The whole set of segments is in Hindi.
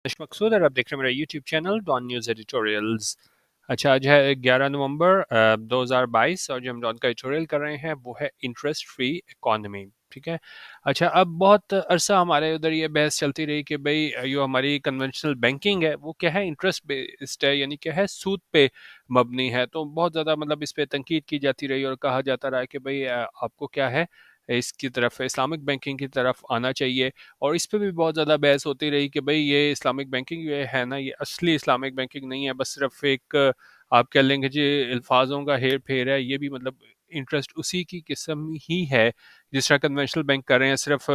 मकसूद और आप देख रहे हैं मेरा YouTube channel Dawn news editorials. अच्छा, आज है 11 नवंबर 2022 और जो हम डॉन का एडिटोरियल कर रहे हैं वो है इंटरेस्ट फ्री इकोनॉमी। ठीक है। अच्छा, अब बहुत अरसा हमारे उधर ये बहस चलती रही कि भाई जो हमारी कन्वेंशनल बैंकिंग है वो क्या है, इंटरेस्ट बेस्ड है, यानी क्या है, सूद पे मबनी है। तो बहुत ज़्यादा मतलब इस पे तनकीद की जाती रही और कहा जाता रहा कि भाई आपको क्या है, इसकी तरफ इस्लामिक बैंकिंग की तरफ आना चाहिए। और इस पे भी बहुत ज़्यादा बहस होती रही कि भाई ये इस्लामिक बैंकिंग ये है ना, ये असली इस्लामिक बैंकिंग नहीं है, बस सिर्फ एक आप कह लेंगे जी अल्फाजों का हेर फेर है। ये भी मतलब इंटरेस्ट उसी की किस्म ही है जिस तरह कन्वेंशनल बैंक कर रहे हैं, सिर्फ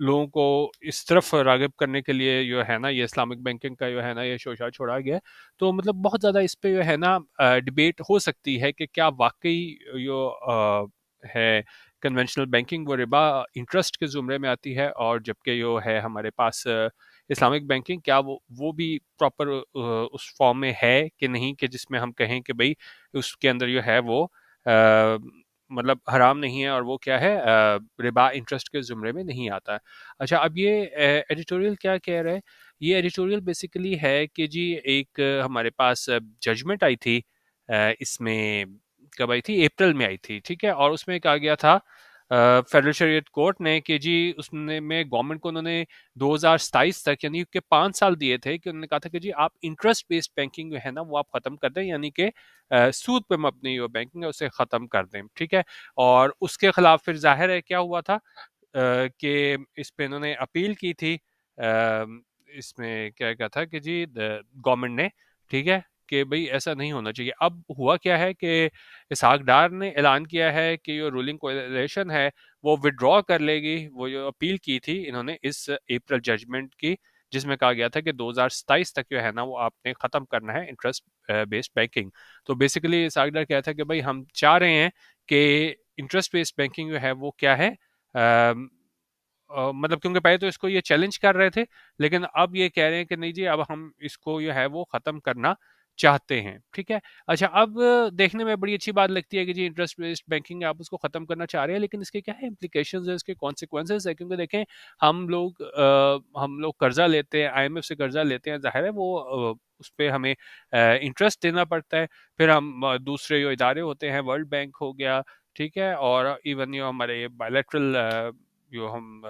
लोगों को इस तरफ रागिब करने के लिए जो है ना, ये इस्लामिक बैंकिंग का जो है ना ये शोशा छोड़ा गया है। तो मतलब बहुत ज़्यादा इस पे जो है ना डिबेट हो सकती है कि क्या वाकई जो है कन्वेंशनल बैंकिंग वो रिबा इंटरेस्ट के ज़ुमरे में आती है, और जबकि जो है हमारे पास इस्लामिक बैंकिंग क्या वो भी प्रॉपर उस फॉर्म में है कि नहीं, कि जिसमें हम कहें कि भाई उसके अंदर जो है वो मतलब हराम नहीं है और वो क्या है, रिबा इंटरेस्ट के ज़ुमरे में नहीं आता है। अच्छा, अब ये एडिटोरियल क्या कह रहा है, ये एडिटोरियल बेसिकली है कि जी एक हमारे पास जजमेंट आई थी, इसमें कब आई थी, अप्रैल में आई थी। ठीक है। और उसमें कहा गया था फेडरल शरीयत कोर्ट ने कि जी उसने में गवर्नमेंट को उन्होंने 2027 तक यानी कि 5 साल दिए थे, कि उन्होंने कहा था कि जी आप इंटरेस्ट बेस्ड बैंकिंग जो है ना वो आप खत्म कर दें, यानी कि सूद पे मबनी जो बैंकिंग है उसे खत्म कर दें। ठीक है। और उसके खिलाफ फिर जाहिर है क्या हुआ था, कि इस पे इन्होंने अपील की थी। इसमें क्या कहा था कि जी गवर्नमेंट ने, ठीक है, कि भाई ऐसा नहीं होना चाहिए। अब हुआ क्या है कि इसहाक डार ने ऐलान किया है कि जो रूलिंग कोalition है वो विड्रॉ कर लेगी वो जो अपील की थी इन्होंने इस अप्रैल जजमेंट की, जिसमें कहा गया था कि 2027 तक जो है ना वो आपने खत्म करना है इंटरेस्ट बेस्ड बैंकिंग। तो बेसिकली इसहाक डार कहता है कि भाई हम चाह रहे हैं कि इंटरेस्ट बेस्ड बैंकिंग जो है वो क्या है, मतलब क्योंकि पहले तो इसको ये चैलेंज कर रहे थे, लेकिन अब ये कह रहे हैं कि नहीं जी अब हम इसको जो है वो खत्म करना चाहते हैं। ठीक है। अच्छा, अब देखने में बड़ी अच्छी बात लगती है कि जी इंटरेस्ट बेस्ड बैंकिंग आप उसको खत्म करना चाह रहे हैं, लेकिन इसके क्या है इंप्लीकेशंस है, इसके कॉन्सिक्वेंसेस है। क्योंकि देखें, हम लोग कर्जा लेते हैं, आईएमएफ से कर्जा लेते हैं, जाहिर है वो उस पर हमें इंटरेस्ट देना पड़ता है। फिर हम दूसरे जो इदारे होते हैं, वर्ल्ड बैंक हो गया, ठीक है, और इवन जो हमारे बायलैटरल जो हम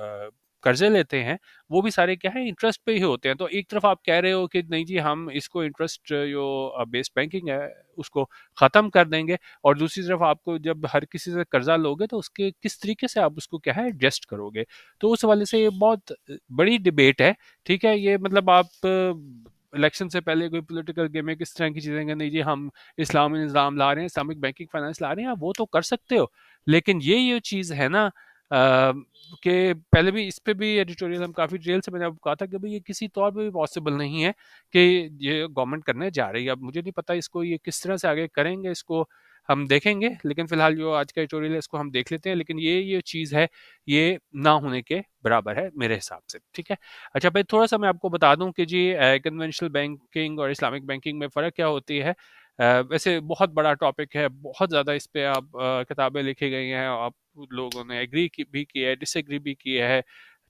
कर्जे लेते हैं वो भी सारे क्या है इंटरेस्ट पे ही होते हैं। तो एक तरफ आप कह रहे हो कि नहीं जी हम इसको इंटरेस्ट जो बेस्ड बैंकिंग है उसको ख़त्म कर देंगे, और दूसरी तरफ आपको जब हर किसी से कर्जा लोगे तो उसके किस तरीके से आप उसको क्या है एडजस्ट करोगे। तो उस हवाले से ये बहुत बड़ी डिबेट है। ठीक है। ये मतलब आप इलेक्शन से पहले कोई पॉलिटिकल गेम में किस तरह की चीज़ें कि नहीं जी हम इस्लामी निज़ाम ला रहे हैं, इस्लामिक बैंकिंग फाइनेंस ला रहे हैं, आप वो तो कर सकते हो। लेकिन ये चीज़ है ना, कि पहले भी इस पे भी एडिटोरियल हम काफ़ी डिटेल से मैंने आपको कहा था कि भाई ये किसी तौर पे भी पॉसिबल नहीं है कि ये गवर्नमेंट करने जा रही है। अब मुझे नहीं पता इसको ये किस तरह से आगे करेंगे, इसको हम देखेंगे, लेकिन फिलहाल जो आज का एडिटोरियल है इसको हम देख लेते हैं। लेकिन ये चीज़ है, ये ना होने के बराबर है मेरे हिसाब से। ठीक है। अच्छा भाई, थोड़ा सा मैं आपको बता दूं कि जी कन्वेंशनल बैंकिंग और इस्लामिक बैंकिंग में फ़र्क क्या होती है। वैसे बहुत बड़ा टॉपिक है, बहुत ज़्यादा इस पे आप किताबें लिखी गई हैं, आप लोगों ने एग्री भी किया है, डिसएग्री भी किया है।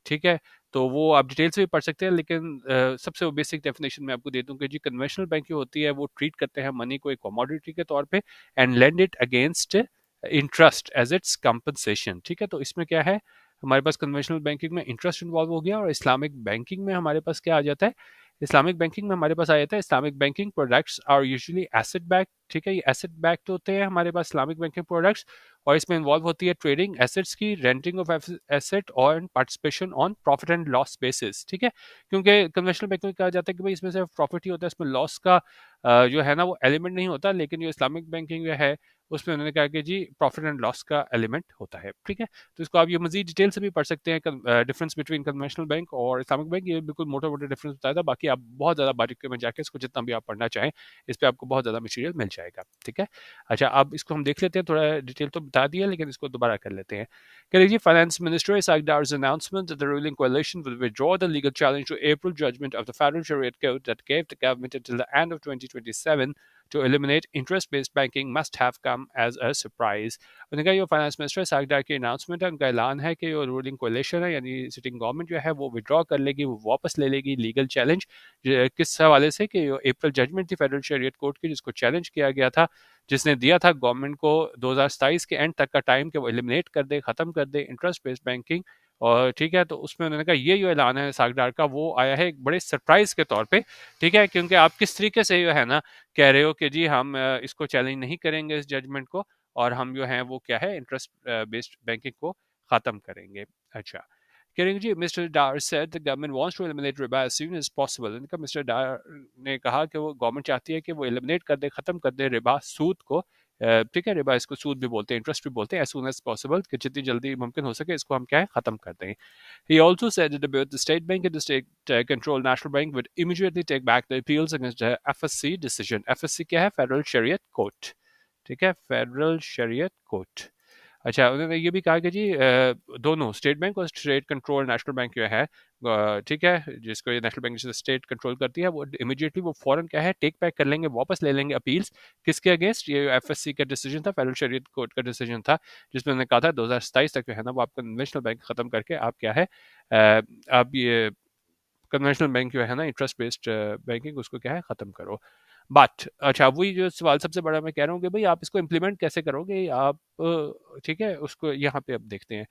ठीक है। तो वो आप डिटेल से भी पढ़ सकते हैं, लेकिन सबसे वो बेसिक डेफिनेशन मैं आपको दे दूं कि जी कन्वेंशनल बैंक जो होती है वो ट्रीट करते हैं मनी को एक कमोडिटी के तौर पे, and lend it against interest as its compensation. ठीक है। तो इसमें क्या है, हमारे पास कन्वेंशनल बैंकिंग में इंटरेस्ट इन्वॉल्व हो गया, और इस्लामिक बैंकिंग में हमारे पास क्या आ जाता है, इस्लामिक बैंकिंग में हमारे पास आ जाता है Islamic banking products are usually asset back. ठीक है। ये एसेट बैक्ड होते हैं हमारे पास इस्लामिक बैंकिंग प्रोडक्ट्स, और इसमें इन्वॉल्व होती है ट्रेडिंग एसेट्स की, रेंटिंग ऑफ एसेट और participation on profit and loss basis. ठीक है। क्योंकि कन्वेंशनल बैंक में कहा जाता है कि भाई इसमें सिर्फ प्रॉफिट ही होता है, इसमें लॉस का जो है ना वो एलिमेंट नहीं होता, लेकिन जो इस्लामिक बैंकिंग जो है उसमें उन्होंने कहा कि जी प्रॉफिट एंड लॉस का एलिमेंट होता है। ठीक है। तो इसको आप ये मजीद डिटेल से भी पढ़ सकते हैं, डिफरेंस बिटवीन कन्वेंशनल बैंक और इस्लामिक बैंक, ये बिल्कुल मोटा मोटा डिफरेंस बताया था। बाकी आप बहुत ज़्यादा बारीकी में जाके इसको जितना भी आप पढ़ना चाहें इस पर आपको बहुत ज़्यादा मटीरियल मिल जाएगा। ठीक है। अच्छा, अब इसको हम देख लेते हैं, थोड़ा डिटेल तो बता दिया लेकिन इसको दोबारा कर लेते हैं। कह लीजिए, finance minister Isaac Dar's announcement that the ruling coalition will withdraw the legal challenge to April judgment of the federal Shariat Court that gave the government until the end of 2027 to eliminate interest-based banking must have come as a surprise. उन्होंने कहा, ये फाइनेंस मिनिस्टर सागदार की अनाउंसमेंट है, उनका ऐलान है कि जो रूलिंग कोalition है यानी सिटिंग गवर्नमेंट जो है वो विड्रॉ कर लेगी, वो वापस ले लेगी लीगल चैलेंज। किस हवाले से कि अप्रैल जजमेंट थी फेडरल शरीयत कोर्ट की जिसको चैलेंज किया गया था, जिसने दिया था गवर्नमेंट को 2027 के एंड तक का टाइम कि वो एलिमिनेट कर दे, खत्म कर दे इंटरेस्ट बेस्ड बैंकिंग। और ठीक है, तो उसमें उन्होंने कहा ये जो ऐलान है सागदार का वो आया है एक बड़े सरप्राइज के तौर पे। ठीक है, क्योंकि आप किस तरीके से जो है ना कह रहे हो कि जी हम इसको चैलेंज नहीं करेंगे इस जजमेंट को, और हम जो है वो क्या है इंटरेस्ट बेस्ड बैंकिंग को खत्म करेंगे। अच्छा, करेंगे जी। Mister Dar said the government wants to eliminate रिबा एज सून एज पॉसिबल। इनका मिस्टर डार ने कहा कि वो गवर्नमेंट चाहती है कि वो एलिमिनेट कर दे, खत्म कर दे रिबा सूद को। ठीक है, रिबा इसको सूद भी बोलते हैं, इंटरेस्ट भी बोलते हैं, एज सून एज पॉसिबल कि जितनी जल्दी मुमकिन हो सके इसको हम क्या है खत्म कर दें। He also said that both the state bank and the state-controlled national bank would immediately take back the appeals against the FSC decision. FSC क्या है? फेडरल शरीयत कोर्ट। ठीक है, फेडरल शरीयत कोर्ट। अच्छा, उन्होंने ये भी कहा कि जी दोनों स्टेट बैंक और स्टेट कंट्रोल नेशनल बैंक जो है, ठीक है, जिसको ये नेशनल बैंक जिसे स्टेट कंट्रोल करती है, वो इमीडिएटली वो फौरन क्या है टेक बैक कर लेंगे, वापस ले लेंगे अपील्स। किसके अगेंस्ट? ये एफएससी का डिसीजन था, फेडरल शरीयत कोर्ट का डिसीजन था, जिसमें उन्होंने कहा था 2027 तक जो है ना वो आप कन्वेंशनल बैंक खत्म करके आप क्या है आप ये कन्वेंशनल बैंक जो है ना इंटरेस्ट बेस्ड बैंकिंग उसको क्या है खत्म करो। बट अच्छा, वही जो सवाल सबसे बड़ा मैं कह रहा हूँ कि भाई आप इसको इम्प्लीमेंट कैसे करोगे आप, ठीक है, उसको यहाँ पे अब देखते हैं।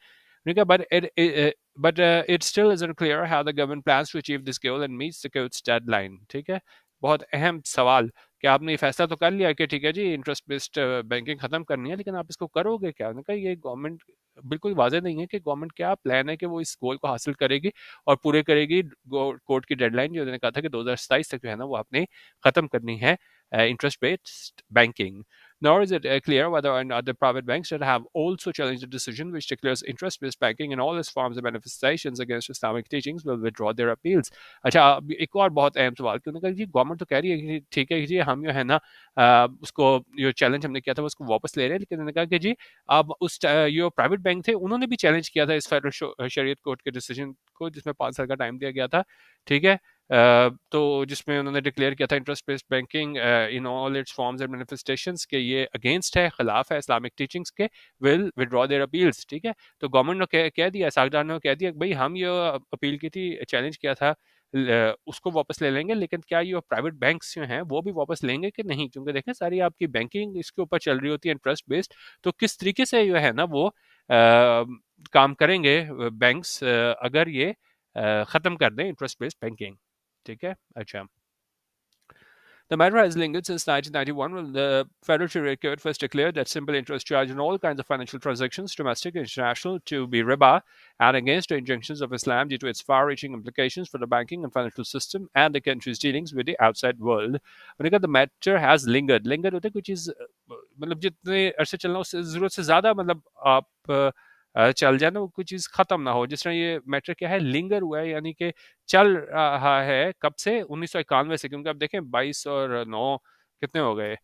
But it still isn't clear how the government plans to achieve this goal and meets the court's deadline. ठीक है, बहुत अहम सवाल कि आपने ये फैसला तो कर लिया कि ठीक है जी इंटरेस्ट बेस्ड बैंकिंग खत्म करनी है, लेकिन आप इसको करोगे क्या? उन्होंने कहा ये गवर्नमेंट बिल्कुल वाज़ेह नहीं है कि गवर्नमेंट क्या प्लान है कि वो इस गोल को हासिल करेगी और पूरे करेगी। कोर्ट की डेडलाइन जो उन्होंने कहा था कि 2027 तक जो है ना वो आपने खत्म करनी है interest based banking. Nor is it clear whether or not the private banks should have also challenged the decision, which declares interest based banking in all its forms and manifestations against Islamic teachings will withdraw their appeals. अच्छा, अब एक और बहुत अहम सवाल कि उन्होंने कहा जी गवर्नमेंट तो कह रही है कि ठीक है जी हम जो है ना उसको जो चैलेंज हमने किया था उसको वापस ले रहे हैं, लेकिन उन्होंने कहा कि जी अब उस जो प्राइवेट बैंक थे उन्होंने भी चैलेंज किया था इस फेडरल शरीयत कोर्ट के डिसीजन को, जिसमें 5 साल का टाइम दिया गया था। ठीक है, तो जिसमें उन्होंने डिक्लेयर किया था interest based banking in all it's forms and manifestations के ये अगेंस्ट है, खिलाफ है इस्लामिक टीचिंग्स के, विल विड्रॉ देयर अपील्स। ठीक है, तो गवर्नमेंट ने कह दिया, सागदार ने कह दिया भाई हम ये अपील की थी, चैलेंज किया था, उसको वापस ले लेंगे, लेकिन क्या ये प्राइवेट बैंक्स जो हैं वो भी वापस लेंगे कि नहीं? क्योंकि देखें सारी आपकी बैंकिंग इसके ऊपर चल रही होती है इंटरेस्ट बेस्ड, तो किस तरीके से जो है ना वो काम करेंगे बैंक्स अगर ये खत्म कर दें इंटरेस्ट बेस्ड बैंकिंग। ठीक है, अच्छा। The matter has lingered since 1991 when the Federal Shariat Court first declared that simple interest charge on all kinds of financial transactions, domestic and international, to be riba and against the injunctions of Islam due to its far-reaching implications for the banking and financial system and the country's dealings with the outside world. When the matter has lingered होता है कोई चीज़ मतलब जितने अरसे चलना उससे ज़रूरत से ज़्यादा मतलब आप चल जाए ना वो कोई चीज़ ख़त्म ना हो, जिस तरह ये मैटर क्या है लिंगर हुआ है, यानी कि चल रहा है कब से? 1991 से, क्योंकि अब देखें 22 और 9 कितने हो गए,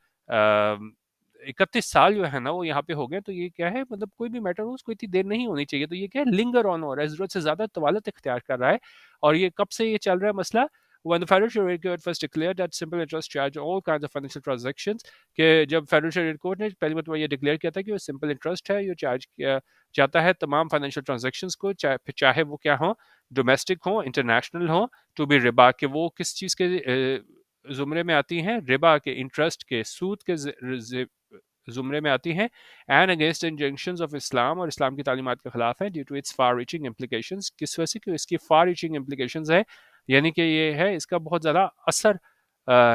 31 साल जो है ना वो यहाँ पे हो गए। तो ये क्या है मतलब कोई भी मैटर हो उसको इतनी देर नहीं होनी चाहिए, तो ये क्या है लिंगर ऑन हो रहा है, ज़रूरत से ज़्यादा तवालत इख्तियार कर रहा है। और ये कब से ये चल रहा है मसला? When the Federal Shariat Court first declared that simple interest charge all kinds of financial transactions, कि जब फेडरल शरीयत कोर्ट ने पहली बार ये डिक्लेयर किया था कि वो सिंपल इंटरेस्ट है, ये चार्ज किया जाता है तमाम फाइनेंशियल ट्रांजैक्शंस को, चाहे वो क्या हो, डोमेस्टिक हो, इंटरनेशनल हो, टू बी रिबा, के वो किस चीज़ के जुमरे में आती हैं? रिबा के, इंटरेस्ट के, सूद के जुमरे में आती हैं, and against injunctions of Islam, और इस्लाम की तालीमात के खिलाफ है, due to its far reaching implications. किस वजह से? कि इसकी फार रीचिंग इम्प्लीकेशंस है, यानी कि ये है इसका बहुत ज़्यादा असर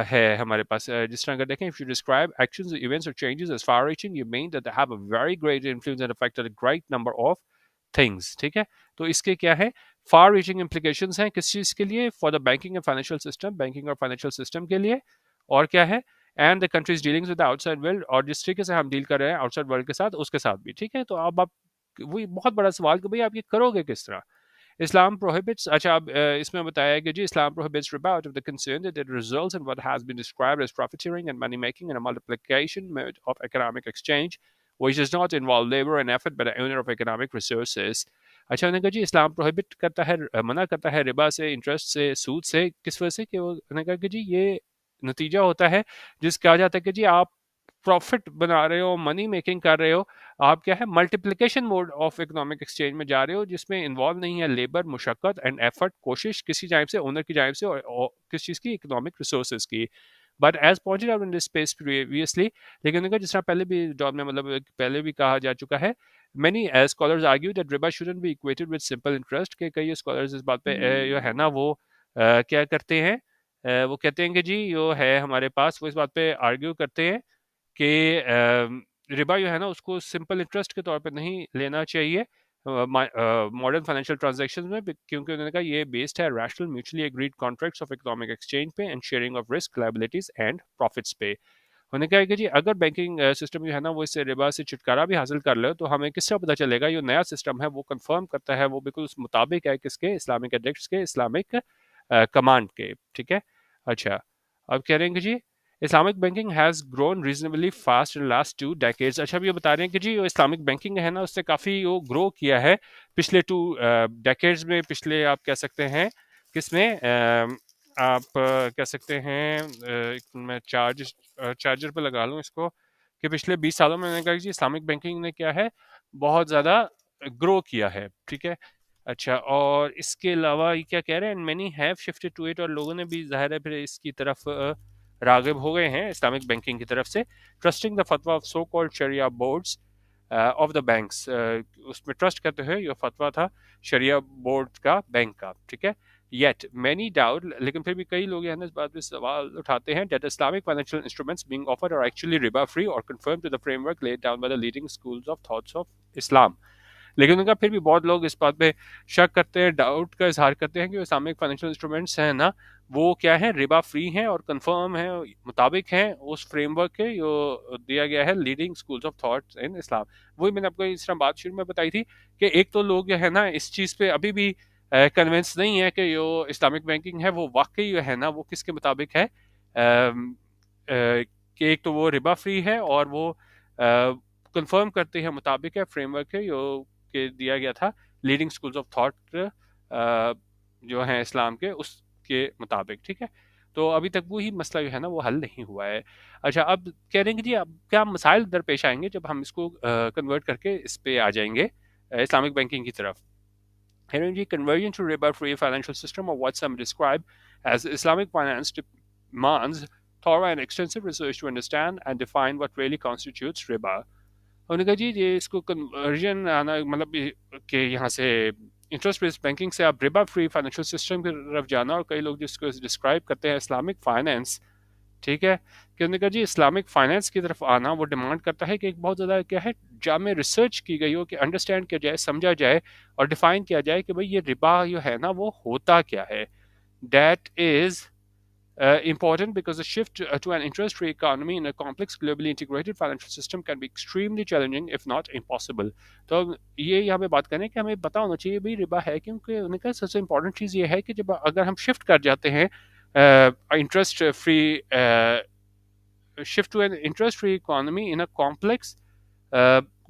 है हमारे पास। जिस तरह अगर देखें, if you describe actions, events or changes as far reaching, you mean that they have a very great influence and affect a great number of things. ठीक है, तो इसके क्या है फार रीचिंग इम्प्लीकेशंस हैं, किस चीज़ के लिए? For the banking and financial system, banking और फाइनेंशियल सिस्टम के लिए। और क्या है? And the countries dealings with the outside world, और जिस तरीके से हम डील कर रहे हैं आउटसाइड वर्ल्ड के साथ, उसके साथ भी। ठीक है, तो अब आप वही बहुत बड़ा सवाल कि भाई आप ये करोगे किस तरह? Islam prohibits, अच्छा अब इसमें बताया है कि जी Islam prohibits riba out of the concern that it results in what has been described as profiteering and money making and a multiplication mode of economic exchange which does not involve labor and effort but the owner of economic resources. अच्छा, उन्होंने कहा जी इस्लाम प्रोहिबिट करता है, मना करता है रिबा से, इंटरेस्ट से, सूद से। किस वजह से? कि वो उन्होंने कहा कि जी ये नतीजा होता है जिसका कहा जाता है कि जी आप प्रॉफिट बना रहे हो, मनी मेकिंग कर रहे हो, आप क्या है multiplication mode of economic exchange में जा रहे हो, जिसमें इन्वॉल्व नहीं है लेबर, मुशक्कत एंड एफर्ट, कोशिश किसी जानिब से, ओनर की जानिब से, और किस चीज़ की, इकोनॉमिक रिसोर्सेज की। But as pointed out in this space previously, लेकिन उन्होंने जिस तरह पहले भी जॉब में मतलब पहले भी कहा जा चुका है, many scholars argue that riba shouldn't be equated with simple interest, के कई स्कॉलर्स इस बात पे जो है ना वो क्या करते हैं, वो कहते हैं कि जी जो है हमारे पास, वो इस बात पे आर्ग्यू करते हैं कि रिबा जो है ना उसको सिंपल इंटरेस्ट के तौर पे नहीं लेना चाहिए मॉडर्न फाइनेंशियल ट्रांजैक्शंस में, क्योंकि उन्होंने कहा ये बेस्ड है rational mutually agreed contracts of economic exchange पे and sharing of risk, liabilities and profits पे। उन्होंने कहा कि जी अगर बैंकिंग सिस्टम जो है ना वो इससे रिबा से छुटकारा भी हासिल कर ले तो हमें किससे पता चलेगा, ये नया सिस्टम है वो कंफर्म करता है, वो बिल्कुल उस मुताबिक है किसके, इस्लामिक एडिक्ट्स के, इस्लामिक कमांड के, ठीक है। अच्छा, अब कह रहे हैं कि जी Islamic banking has grown reasonably fast in last 2 decades. अच्छा, अब ये बता रहे हैं कि जी जो इस्लामिक बैंकिंग है ना उससे काफ़ी वो ग्रो किया है पिछले 2 डेकेड्स में, पिछले आप कह सकते हैं किसमें, आप कह सकते हैं मैं चार्जर पे लगा लूँ इसको, कि पिछले 20 सालों में मैंने कहा कि जी इस्लामिक बैंकिंग ने क्या है बहुत ज़्यादा ग्रो किया है, ठीक है। अच्छा, और इसके अलावा ये क्या कह रहे हैं, many have shifted to it, और लोगों ने भी जाहिर है फिर इसकी तरफ रागिब हो गए हैं इस्लामिक बैंकिंग की तरफ से, trusting the fatwa of so called sharia boards of the banks, उसमें ट्रस्ट करते हुए ये फतवा था शरिया बोर्ड का, बैंक का, ठीक है। येट मैनी डाउट, लेकिन फिर भी कई लोग हैं इस बात पे सवाल उठाते हैं, that Islamic financial instruments being offered are actually रिबा free or conform to the framework laid down by the leading schools of thoughts of Islam. लेकिन उनका फिर भी बहुत लोग इस बात पे शक करते हैं, डाउट का इजहार करते हैं कि जो इस्लामिक फाइनेंशियल इंस्ट्रूमेंट्स हैं ना वो क्या है, रिबा फ्री हैं और कंफर्म है, मुताबिक हैं उस फ्रेमवर्क के जो दिया गया है leading schools of thoughts in Islam. वही मैंने आपको इस तरह बात शुरू में बताई थी कि एक तो लोग जो है ना इस चीज़ पे अभी भी कन्विंस नहीं है कि जो इस्लामिक बैंकिंग है वो वाकई जो है ना वो किसके मुताबिक है, कि एक तो वो रिबा फ्री है और वो कंफर्म करते हैं, मुताबिक है फ्रेमवर्क है जो के दिया गया था लीडिंग स्कूल्स ऑफ थॉट जो हैं इस्लाम के, उसके मुताबिक, ठीक है। तो अभी तक वही मसला जो है ना वो हल नहीं हुआ है। अच्छा, अब कह रहे हैं कि जी अब क्या मसाइल दरपेश आएंगे जब हम इसको कन्वर्ट करके इस पे आ जाएंगे इस्लामिक बैंकिंग की तरफ। Energy conversion to riba-free financial system, or what some describe as Islamic finance, demands thorough and extensive research to understand and define what really constitutes riba. उन्होंने कहा जी ये इसको कन्वर्जन आना मतलब कि यहाँ से इंटरेस्ट बेस्ड बैंकिंग से आप रिबा फ्री फाइनेंशियल सिस्टम की तरफ जाना, और कई लोग जिसको डिस्क्राइब करते हैं इस्लामिक फाइनेंस, ठीक है, कि उन्होंने कहा जी इस्लामिक फाइनेंस की तरफ आना वो डिमांड करता है कि एक बहुत ज़्यादा क्या है जामे रिसर्च की गई हो, कि अंडरस्टैंड किया जाए, समझा जाए और डिफाइन किया जाए कि भाई ये रिबा जो है ना वो होता क्या है। That is important because the shift to an interest-free economy in a complex, globally integrated financial system can be extremely challenging, if not impossible. तो ये यहाँ पे बात करें कि हमें पता होना चाहिए भाई रिबा है, क्योंकि उनका सबसे इम्पोर्टेंट चीज़ ये है कि जब अगर हम शिफ्ट कर जाते हैं interest free shift to an interest-free economy in a complex,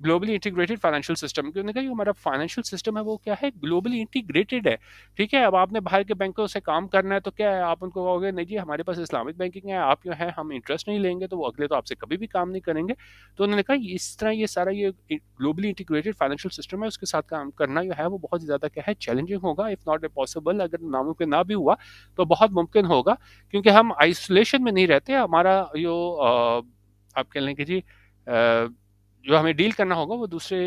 globally integrated financial system, क्योंकि कहा हमारा फाइनेंशियल सिस्टम है वो क्या है, ग्लोबली इंटीग्रेटेड है, ठीक है। अब आपने बाहर के बैंकों से काम करना है तो क्या है, आप उनको कहोगे नहीं जी हमारे पास इस्लामिक बैंकिंग है, आप जो है हम इंटरेस्ट नहीं लेंगे, तो वो अगले तो आपसे कभी भी काम नहीं करेंगे। तो उन्होंने कहा इस तरह ये सारा ये ग्लोबली इंटीग्रेटेड फाइनेंशियल सिस्टम है, उसके साथ काम करना जो है वो बहुत ज़्यादा क्या है चैलेंजिंग होगा, इफ़ नॉट इम्पॉसिबल। अगर नामुमकिन ना भी हुआ तो बहुत मुमकिन होगा, क्योंकि हम आइसोलेशन में नहीं रहते, हमारा जो आप कह लें कि जी जो हमें डील करना होगा वो दूसरे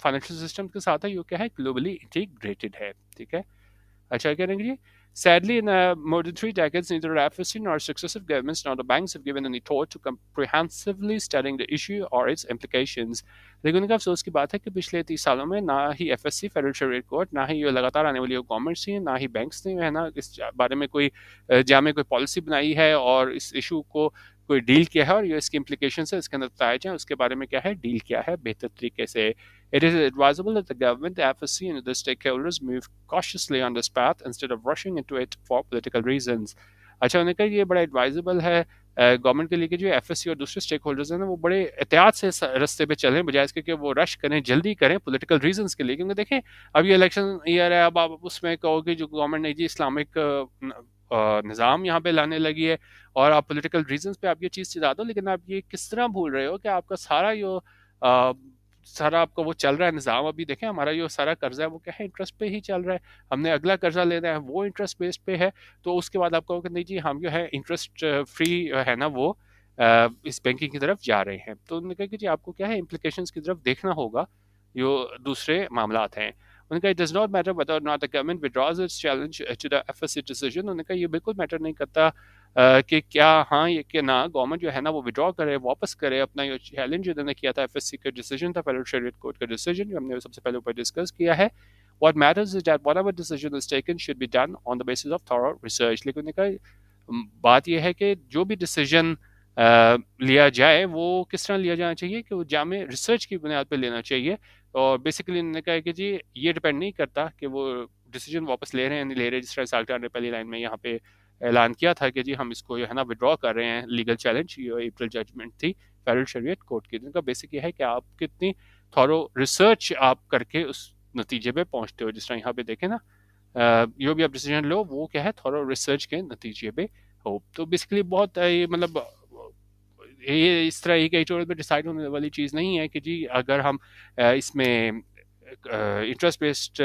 फाइनेंशियल सिस्टम के साथ है, जो क्या है ग्लोबली इंटीग्रेटेड है, ठीक है। अच्छा, कह रहे हैं जी sadly in more than 3 decades neither FSC nor successive governments nor the banks have given any thought to comprehensively studying the issue or its implications. लेकिन उनका अफसोस की बात है कि पिछले 30 सालों में ना ही FSC फेडरल शरीयत कोर्ट, ना ही ये लगातार आने वाली गवर्नमेंट्स हैं, ना ही बैंक्स ने है ना इस बारे में कोई जामे कोई पॉलिसी बनाई है और इस इशू को कोई डील किया है, और ये इसके इम्प्लीकेशन है इसके अंदर बताए जाए, उसके बारे में क्या है डील किया है बेहतर तरीके से। It is advisable that the government, the FSC, and the stakeholders move cautiously on this path instead of rushing into it for political reasons. अच्छा, उन्होंने कहा ये बड़ा एडवाइजेबल है गवर्नमेंट के लिए कि जो एफएससी और दूसरे स्टेक होल्डर्स हैं ना वो बड़े एहतियात से रास्ते पे चलें, बजाय इसके कि वो रश करें, जल्दी करें पॉलिटिकल रीजंस के लिए। क्योंकि देखें अब ये इलेक्शन ईयर है, अब आप उसमें कहो कि जो गवर्नमेंट ने जी इस्लामिक निज़ाम यहाँ पे लाने लगी है, और आप पॉलिटिकल रीजंस पे आप ये चीज़ चिढ़ा दो, लेकिन आप ये किस तरह भूल रहे हो कि आपका सारा जो सारा आपका वो चल रहा है निज़ाम। अभी देखें हमारा जो सारा कर्जा है वो क्या है, इंटरेस्ट पे ही चल रहा है। हमने अगला कर्जा लेना है वो इंटरेस्ट बेस्ड पे है। तो उसके बाद आप कहोगे नहीं जी हम जो है इंटरेस्ट फ्री है ना वो इस बैंकिंग की तरफ जा रहे हैं। तो उन्होंने कहा कि जी आपको क्या है इम्प्लीकेशंस की तरफ देखना होगा, जो दूसरे मामलात हैं। उन्होंने कहा it does not matter whether not the government withdraws its challenge to the FSC decision. उन्होंने कहा ये बिल्कुल मैटर नहीं करता कि क्या हाँ ये कि ना गवर्नमेंट जो है ना वो विड्रॉ करे, वापस करे अपना ये चैलेंज जो उन्होंने किया था एफएससी का डिसीजन था, फेडरल शरीयत कोर्ट का डिसीजन जो हमने सबसे पहले ऊपर डिस्कस किया है। What matters is that whatever decision is taken should be done on the basis of thorough research। लेकिन उन्होंने कहा बात यह है कि जो भी डिसीजन लिया जाए वो किस तरह लिया जाना चाहिए कि वो जामे रिसर्च की बुनियाद पर लेना चाहिए। और बेसिकली उन्होंने कहा कि जी ये डिपेंड नहीं करता कि वो डिसीजन वापस ले रहे हैं नहीं ले रहे। जिस तरह साल्टान ने पहली लाइन में यहाँ पे ऐलान किया था कि जी हम इसको जो है ना विड्रॉ कर रहे हैं लीगल चैलेंज, ये अप्रैल जजमेंट थी फेडरल शरीयत कोर्ट की। जिनका बेसिक ये है कि आप कितनी थॉरो रिसर्च आप करके उस नतीजे पे पहुंचते हो। जिस तरह यहाँ पे देखें ना जो भी आप डिसीजन लो वो क्या है थोड़ा रिसर्च के नतीजे पे हो। तो बेसिकली बहुत ये मतलब ये इस तरह एक एडिटोरियल पे डिसाइड होने वाली चीज़ नहीं है कि जी अगर हम इसमें इंटरेस्ट बेस्ड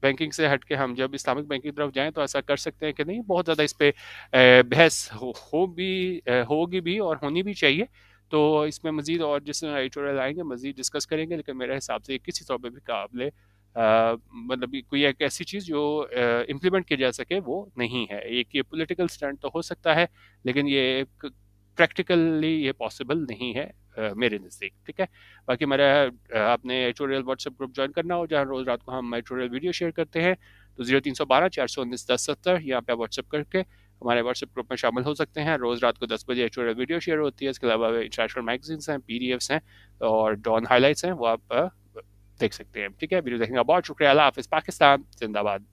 बैंकिंग से हट के हम जब इस्लामिक बैंकिंग की तरफ जाएं तो ऐसा कर सकते हैं कि नहीं। बहुत ज़्यादा इस पर बहस होगी भी और होनी भी चाहिए। तो इसमें मज़ीद और जिस एडिटोरियल आएंगे मज़ीद डिस्कस करेंगे, लेकिन मेरे हिसाब से किसी तौर पर भी काबिल मतलब कोई एक ऐसी चीज़ जो इम्प्लीमेंट की जा सके वो नहीं है। एक ये पॉलिटिकल स्टैंड तो हो सकता है, लेकिन ये प्रैक्टिकली ये पॉसिबल नहीं है मेरे नज़दीक। ठीक है, बाकी मेरा आपने एडिटोरियल व्हाट्सएप ग्रुप ज्वाइन करना हो जहाँ रोज़ रात को हम एडिटोरियल वीडियो शेयर करते हैं। तो 0312 419 1070 यहाँ पे आप व्हाट्सएप करके हमारे व्हाट्सएप ग्रुप में शामिल हो सकते हैं। रोज़ रात को 10 बजे एडिटोरियल वीडियो शेयर होती है। इसके अलावा इंटरनेशनल मैगजीन्स हैं, पीडीएफ्स हैं और डॉन हाईलाइट्स हैं, वो आप देख सकते हैं। ठीक है, वीडियो देखने का बहुत शुक्रिया। अल्लाह हाफिज़। पाकिस्तान जिंदाबाद।